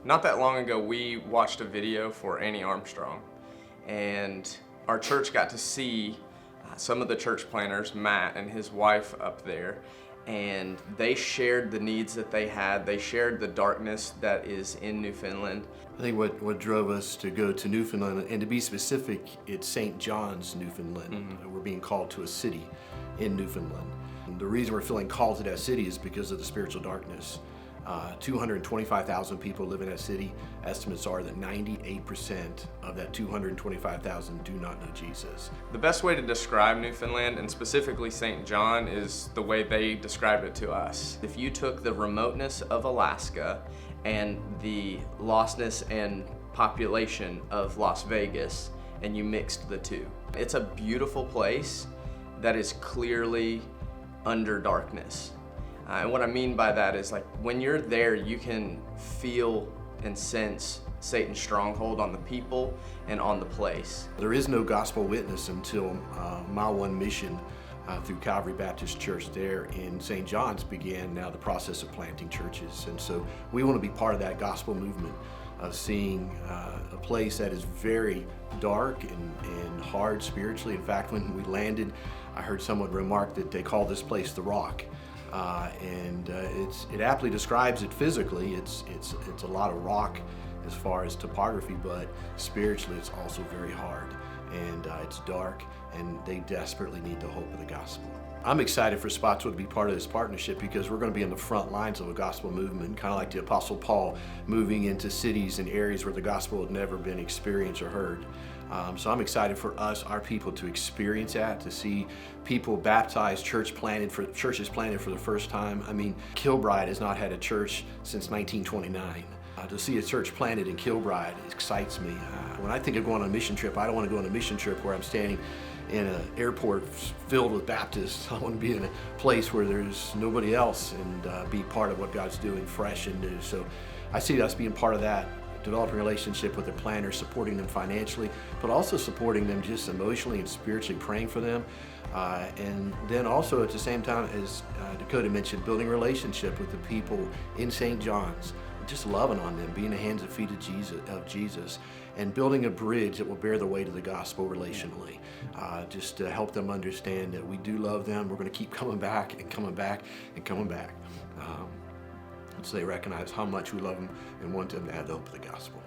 Not that long ago, we watched a video for Annie Armstrong, and our church got to see some of the church planners, Matt and his wife up there, and they shared the needs that they had. They shared the darkness that is in Newfoundland. I think what drove us to go to Newfoundland, and to be specific, it's St. John's, Newfoundland. Mm-hmm. We're being called to a city in Newfoundland. And the reason we're feeling called to that city is because of the spiritual darkness. 225,000 people live in that city. Estimates are that 98% of that 225,000 do not know Jesus. The best way to describe Newfoundland, and specifically St. John, is the way they described it to us. If you took the remoteness of Alaska and the lostness and population of Las Vegas and you mixed the two, it's a beautiful place that is clearly under darkness. And what I mean by that is, like, when you're there, you can feel and sense Satan's stronghold on the people and on the place. There is no gospel witness until Mile One Mission through Calvary Baptist Church there in St. John's began now the process of planting churches. And so we want to be part of that gospel movement of seeing a place that is very dark and hard spiritually. In fact, when we landed, I heard someone remark that they call this place the Rock. It aptly describes it physically. It's a lot of rock as far as topography, but spiritually it's also very hard, and it's dark, and they desperately need the hope of the gospel. I'm excited for Spotswood to be part of this partnership because we're going to be in the front lines of a gospel movement, kind of like the Apostle Paul moving into cities and areas where the gospel had never been experienced or heard. So I'm excited for us, our people, to experience that, to see people baptized, churches planted for the first time. I mean, Kilbride has not had a church since 1929. To see a church planted in Kilbride excites me. When I think of going on a mission trip, I don't want to go on a mission trip where I'm standing in an airport filled with Baptists. I want to be in a place where there's nobody else and be part of what God's doing fresh and new. So I see us being part of that, developing a relationship with the planners, supporting them financially, but also supporting them just emotionally and spiritually, praying for them. And then also at the same time, as Dakota mentioned, building a relationship with the people in St. John's, just loving on them, being the hands and feet of Jesus, and building a bridge that will bear the weight of the gospel relationally, just to help them understand that we do love them. We're going to keep coming back and coming back and coming back. So they recognize how much we love them and want them to have the hope of the gospel.